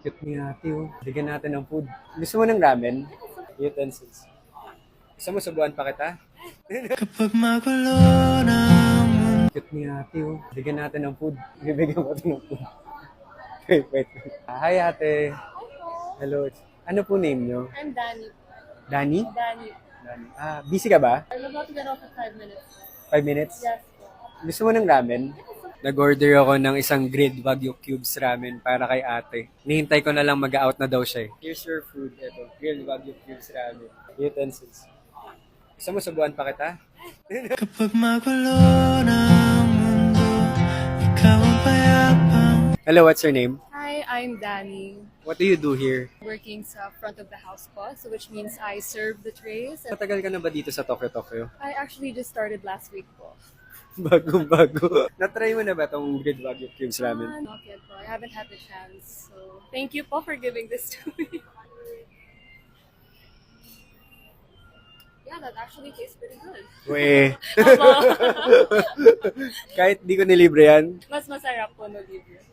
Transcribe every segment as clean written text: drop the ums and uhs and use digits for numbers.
Cute ni ate, oh. Bigyan natin ng food. Gusto mo ng ramen? Utensils. Gusto mo subuan pa kita? Kapag magulo ng mundo. Cute ni ate, oh. Bigyan natin ng food. Bibigyan mo ito ng food. Wait. Hi, ate. Hello. Ano po name nyo? I'm Danny. Danny? Danny. Danny. Busy ka ba? I'm about to get off in 5 minutes. 5 minutes? Yes. Gusto mo ng ramen? Nag-order ako ng isang grilled Wagyu cubes ramen para kay ate. Nihintay ko na lang mag-out na daw siya. Here's your food. Ito, grilled Wagyu cubes ramen. Utensils. Gusto mo subuan pa kita? Kapag magulo ng mundo, ikaw ang payapang. Hello, what's your name? Hi, I'm Danny. What do you do here? Working sa front of the house po, so which means I serve the trays. And Matagal ka na ba dito sa Tokyo? I actually just started last week po. Bagong-bago. Na-try mo na ba tong grilled Wagyu cubes ramen? Not yet po. I haven't had the chance. So thank you po for giving this to me. Yeah, that actually tastes pretty good. Weh. Opo. Kahit di ko nilibre yan. Mas masarap po no libre.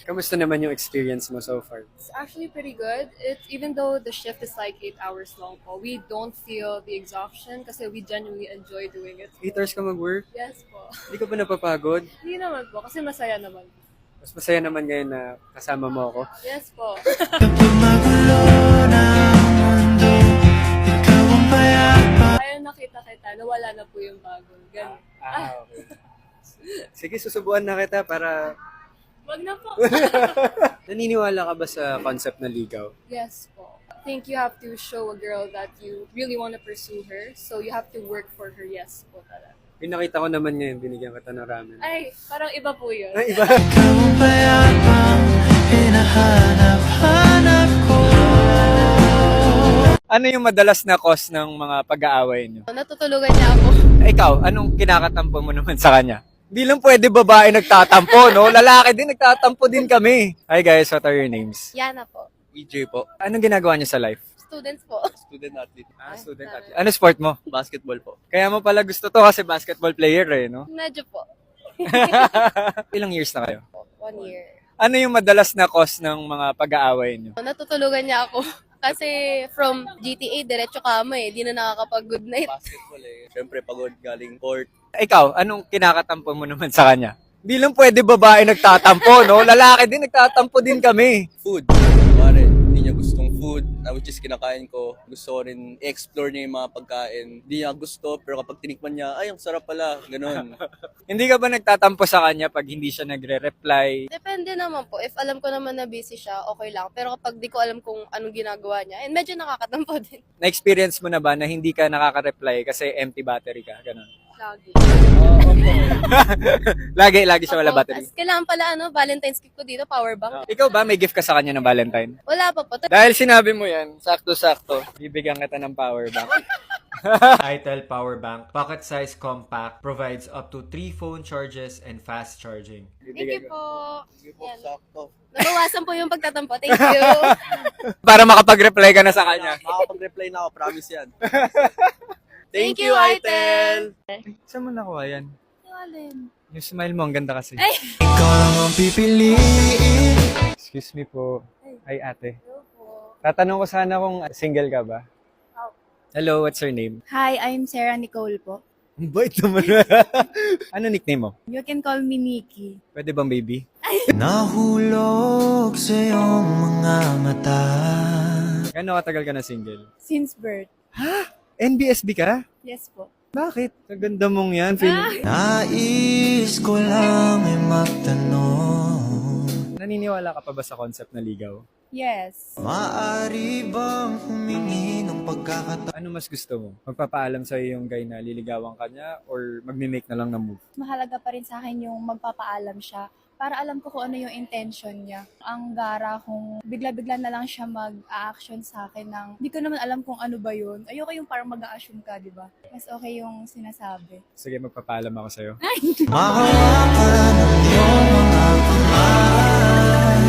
Kamusta naman yung experience mo so far? It's actually pretty good. Even though the shift is like 8 hours long po, we don't feel the exhaustion kasi we genuinely enjoy doing it. 8 hours ka mag-work? Yes po. Hindi ka ba napapagod? Hindi naman po, kasi masaya naman. Mas masaya naman ngayon na kasama mo ako. Yes po. Kapag magulo ng mundo, ikaw ang payapang. Ayaw nakita kita, nawala na po yung bago. Ganun. Okay. Sige, susubuan na kita para... Wag na po. Naniniwala ka ba sa concept na ligaw? Yes po. I think you have to show a girl that you really want to pursue her. So you have to work for her. Yes po talaga. Pinakita ko naman ngayon, binigyan kita ng ramen. Ay, parang iba po yun. Ay, iba. Ikaw ang payapang, hinahanap-hanap ko. Ano yung madalas na cause ng mga pag-aaway niyo? Natutulugan niya ako. Ikaw, anong kinakatampo mo naman sa kanya? Di lang pwede babae nagtatampo, no? Lalaki din, nagtatampo din kami. Hi guys, what are your names? Yana po. EJ po. Anong ginagawa niyo sa life? Students po. Student athlete. Student athlete. Ano sport mo? Basketball po. Kaya mo pala gusto to kasi basketball player eh, no? Medyo po. Ilang years na kayo? 1 year. Ano yung madalas na cause ng mga pag-aaway niyo? Natutulugan niya ako. Kasi from GTA, diretso kamo eh. Di na nakakapag-good night. Basketball eh. Siyempre pagod galing court. Ikaw, anong kinakatampo mo naman sa kanya? Di lang pwede babae nagtatampo, no? Lalaki din, nagtatampo din kami. Food. Pare, hindi niya gustong food, which is kinakain ko. Gusto ko rin i-explore niya yung mga pagkain. Hindi niya gusto, pero kapag tinikman niya, ay, ang sarap pala. Ganon. Hindi ka ba nagtatampo sa kanya pag hindi siya nagre-reply? Depende naman po. If alam ko naman na busy siya, okay lang. Pero kapag di ko alam kung anong ginagawa niya, and medyo nakakatampo din. Na-experience mo na ba na hindi ka nakaka-reply kasi empty battery ka? Ganon. Lagi. Lagi siya wala Opo. battery. As kailangan pala, Valentine's gift ko dito, power bank. Ikaw ba, may gift ka sa kanya ng Valentine? Wala pa po. Dahil sinabi mo yan, sakto-sakto, bibigyan kita ng power bank. itel Power Bank, pocket size compact, provides up to 3 phone charges and fast charging. Thank you po. Sige po, Yan. sakto. Nabawasan po yung pagtatampo. Thank you. Para makapag-reply ka na sa kanya. Makakapag-reply na ako, promise yan. Thank you, Itel. Saan mo nakuha yan? Alin? Yung smile mo, ang ganda kasi. Ikaw lang ang pipiliin. Excuse me po. Hi ate. Hello po. Tatanong ko sana kung single ka ba? Hello, what's your name? Hi, I'm Sarah Nicole po. Ang bait naman. Ano nickname mo? You can call me Nikki. Pwede bang baby? Nahulog sa iyong mga mata. Gano'ng katagal ka na single? Since birth. NBSB ka? Yes po. Bakit? Ang ganda mong yan. Nais ko lang ay magtanong. Naniniwala ka pa ba sa concept na ligaw? Yes. Maari bang humingi ng pagkakataon? Ano mas gusto mo? Magpapaalam sa yung guy na liligawan ka niya or magme-make na lang ng move? Mahalaga pa rin sa akin yung magpapaalam siya para alam ko kung ano yung intention niya. Ang gara kung bigla-bigla na lang siya mag-a-action sa akin ng hindi ko naman alam kung ano ba yun. Ayoko yung parang mag-a-assume ka, di ba? Mas okay yung sinasabi. Sige, magpapaalam ako sa'yo. Mahawakan ang iyong mga kamay.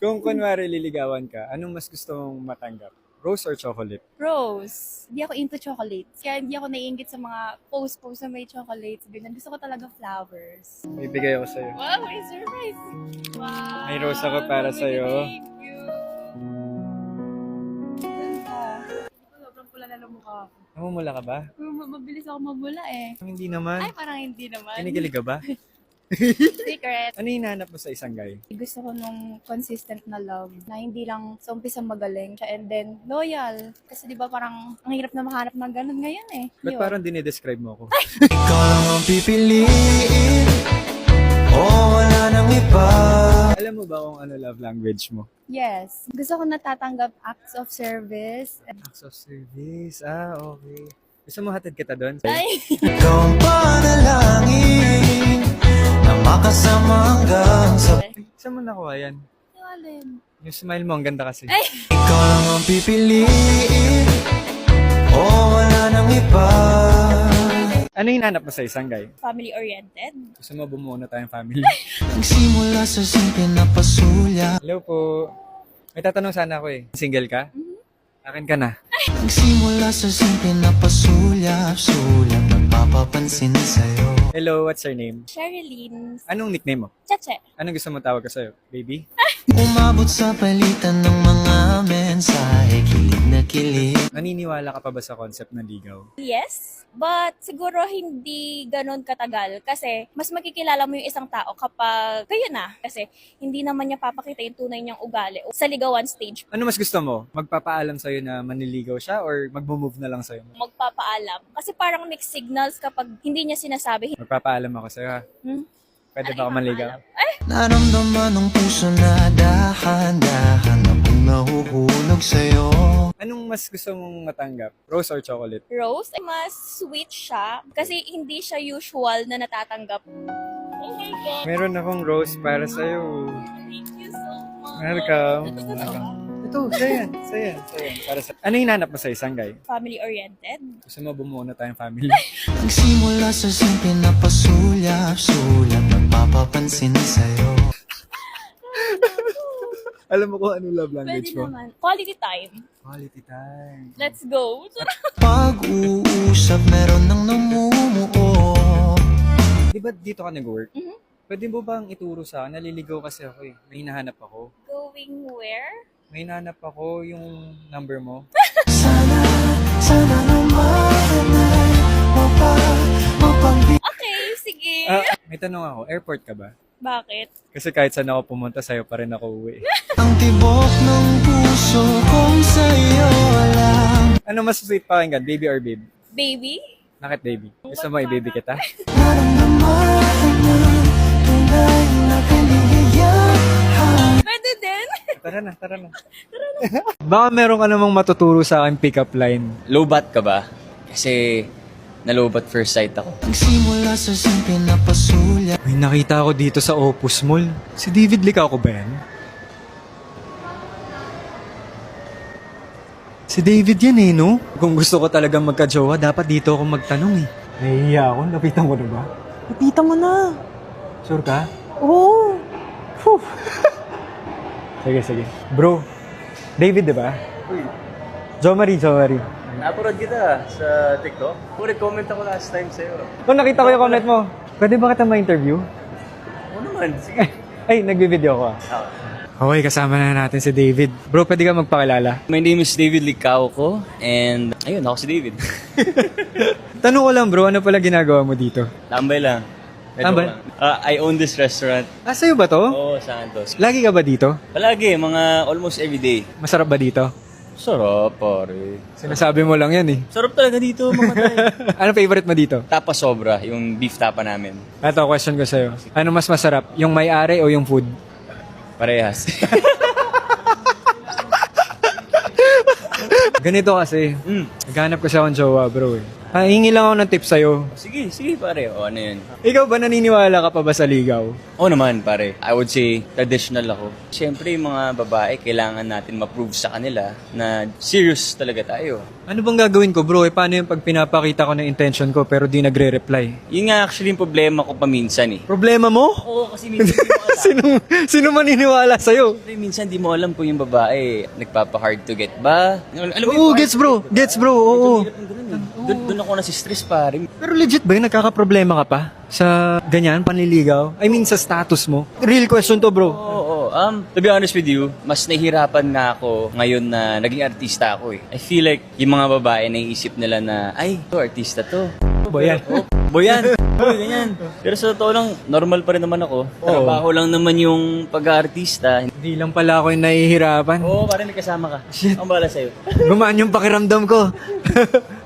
Kung kunwari liligawan ka, anong mas gusto mong matanggap? Rose or chocolate? Rose. Hindi ako into chocolates. Kaya hindi ako naiingit sa mga post na may chocolates. Ganyan. Gusto ko talaga flowers. Bibigay ako sa'yo. Wow, may surprise. Wow. May rose ako para sa'yo. Thank you. namumula na ng mukha ko. Namumula ka ba? Mabilis ako mamula eh. Hindi naman. Ay, parang hindi naman. Kinikilig ka ba? Secret. Ano hinahanap mo sa isang guy? Gusto ko nung consistent na love na hindi lang sa umpisa magaling siya and then loyal. Kasi di ba parang ang hirap na makahanap ng ganun ngayon eh. Ba't Yun. parang dinidescribe mo ako? Ikaw lang ang pipiliin. Wala nang iba. Alam mo ba kung ano love language mo? Yes. Gusto ko natatanggap acts of service. Acts of service. Okay. Gusto mo hatid kita doon? Ay! Ikaw ang panalangin na makasama hanggang sa... Saan mo nakuha yan? Alin? Yung smile mo, ang ganda kasi. Ikaw lang ang pipiliin. Wala nang iba. Ano hinahanap mo sa isang guy? Family-oriented. Gusto mo bumuo na tayong family? Nagsimula sa simple na pasulya. Hello po. May tatanong sana ako eh. Single ka? Akin ka na. Nagsimula sa simple na pasulya. Sulat nagpapapansin sa'yo. Hello, what's your name? Sherilyn. Anong nickname mo? Cheche. Anong gusto mo tawag ko sa'yo? Baby? Umabot sa palitan ng mga mensahe. Kilig na kilig. Naniniwala ka pa ba sa concept ng ligaw? Yes, but siguro hindi ganun katagal kasi mas makikilala mo yung isang tao kapag kayo na. Kasi hindi naman niya papakita yung tunay niyang ugali sa ligawan stage. Ano mas gusto mo? Magpapaalam sa'yo na maniligaw siya or magmo-move na lang sa'yo? Magpapaalam. Kasi parang mixed signals kapag hindi niya sinasabi. Magpapaalam ako sa'yo ha? Pwede ba ako manligaw? Naramdaman ng puso na dahan-dahan akong nahuhulog sa'yo. Anong mas gusto mong matanggap? Rose or chocolate? Rose, mas sweet siya kasi hindi siya usual na natatanggap. Oh my God! Meron akong rose para sa'yo. Thank you so much! Welcome. Ito, Ito, sa'yan. Para sa... Ano hinanap mo sa isang guy? family-oriented. Gusto mo bumuo na tayong family? Nagsimula sa simple na pasulya. Sulat nagpapapansin sa'yo. Alam mo kung ano love Pwede language mo? naman. Quality time. Quality time. Let's go! Pag-uusap meron nang namumuo. Di ba dito ka nag-work? Pwede mo bang ituro sa akin? Naliligaw kasi ako eh. May hinahanap ako. Going where? May hinahanap ako yung number mo. Sana naman ay mapag... Okay, sige. May tanong ako, airport ka ba? Bakit? Kasi kahit saan ako pumunta, sa'yo pa rin ako uwi. Ang tibok ng puso kong sa'yo lang. Ano mas sweet pakinggan, baby or babe? Baby? Bakit baby? Gusto mo i-baby kita? Naramdaman ng tunay na kaligayahan. Pwede din. Tara na. Baka meron ka namang matuturo sa akin pick-up line. Low-bat ka ba? Kasi na-low-bat first sight ako. Nagsimula sa simple na pasulya. May nakita ako dito sa Opus Mall. Si David Licao ba yan? Si David yan eh, no? Kung gusto ko talagang magka-jowa, dapat dito ako magtanong eh. Nahihiya ako. Lapitan ko na ba? Lapitan mo na. Sure ka? Oo. Sige. Bro, David diba? Uy, Jo Marie. napanood kita sa TikTok. Comment ako last time sa'yo. Kung nakita ko yung comment mo, pwede ba kita ma-interview? Oo naman, sige. Ay, nagbe-video ko ah. Okay, kasama na natin si David. Bro, pwede ka magpakilala? My name is David Licao ko, and ayun, ako si David. Tanong ko lang bro, ano pala ginagawa mo dito? Tambay lang. Tambay? I own this restaurant. Ah, sa'yo ba to? Oo, Santos. Lagi ka ba dito? Palagi, mga almost every day. Masarap ba dito? Sarap, pare. Sinasabi mo lang yan eh. Sarap talaga dito, mga tay. Ano favorite mo dito? Tapa sobra, yung beef tapa namin. Ito, question ko sa'yo. Ano mas masarap? Yung may-ari o yung food? Parehas. Ganito kasi. Naghanap ko siya akong jowa bro eh. Hingi lang ako ng tip sa'yo. sige pare. O ano yun? Ikaw ba naniniwala ka pa ba sa ligaw? Oo naman pare. I would say traditional ako. Siyempre yung mga babae, kailangan natin ma-prove sa kanila na serious talaga tayo. Ano bang gagawin ko bro? Paano yung pag pinapakita ko ng intention ko pero di nagre-reply? Yun nga actually yung problema ko paminsan eh. Problema mo? Oo, kasi minsan di mo alam. Sino maniniwala sa'yo? Siyempre, minsan di mo alam kung yung babae nagpapa-hard to get ba. Alam mo Oo, yung gets bro. Gets bro, oo. Doon ako nasi-stress pare. Pero legit ba yun? Nagkakaproblema ka pa? Sa ganyan, panliligaw? I mean, sa status mo? Real question to bro. Oo. To be honest with you, mas nahihirapan nga ako ngayon na naging artista ako eh. I feel like yung mga babae naiisip nila na, ay, to artista to. Boyan. Boyan! Ganyan. Pero sa totoo lang, normal pa rin naman ako. Trabaho lang naman yung pag-aartista. Hindi lang pala ako yung nahihirapan. Oo, parang may kasama ka. Ang bala sa'yo. Gumaan yung pakiramdam ko.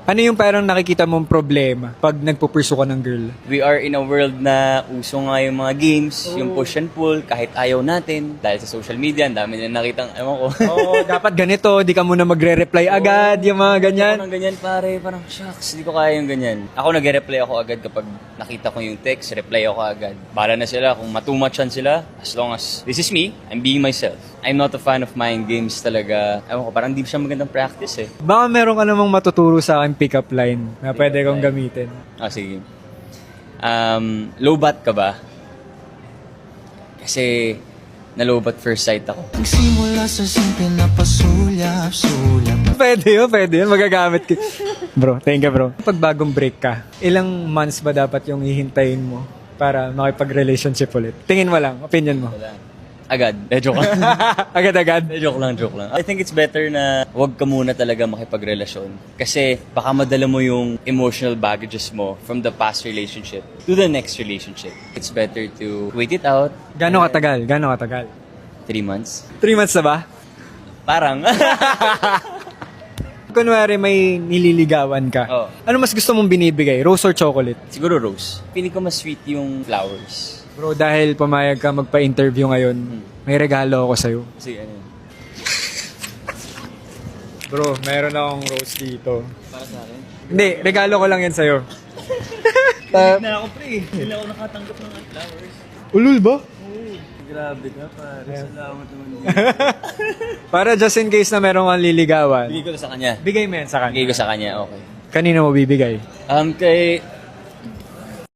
Ano yung parang nakikita mong problema pag nagpupursu ka ng girl? We are in a world na uso nga yung mga games, yung push and pull, kahit ayaw natin. Dahil sa social media, ang dami na nakitang, ewan ko. Oo, dapat ganito, di ka muna magre-reply agad, yung mga ganyan. Ako ng ganyan, pare. Parang, shucks, di ko kaya yung ganyan. Ako nag-reply ako agad kapag nakita ko yung text, reply ako agad. Bahala na sila kung matumachan sila. As long as this is me, I'm being myself. I'm not a fan of mind games talaga. Ewan ko, parang di siya magandang practice eh. Baka meron ka namang matuturo sa akin pick-up line na pwede kong gamitin. Ah, sige. Low bat ka ba? Kasi na-low bat first sight ako. Nagsimula sa simple na pasulyap-sulyap. Pwede yun, magagamit ko. Bro, thank you bro. Pag bagong break ka, ilang months ba dapat yung hihintayin mo para makipag-relationship ulit? Tingin mo lang, opinion mo. Agad. Joke lang. Agad-agad. Joke lang. I think it's better na wag ka muna talaga makipagrelasyon. Kasi baka madala mo yung emotional baggages mo from the past relationship to the next relationship. It's better to wait it out. Gano'ng katagal? 3 months. 3 months na ba? Parang. Kunwari may nililigawan ka. Oo. Ano mas gusto mong binibigay? Rose or chocolate? Siguro rose. Piling ko mas sweet yung flowers. Bro, dahil pumayag ka magpa-interview ngayon, may regalo ako sa'yo. Kasi ano yun? Bro, meron akong rose dito. Para sa akin? Hindi, regalo ko lang yan sa'yo. Na ako pre. Hindi ako nakatanggap ng flowers. Ulul ba? Grabe ka pare. Salamat naman din. Para just in case na meron kang liligawan, Bigay ko na sa kanya. bigay mo yan sa kanya. Bigay ko sa kanya, okay. Kanino mo bibigay? Kay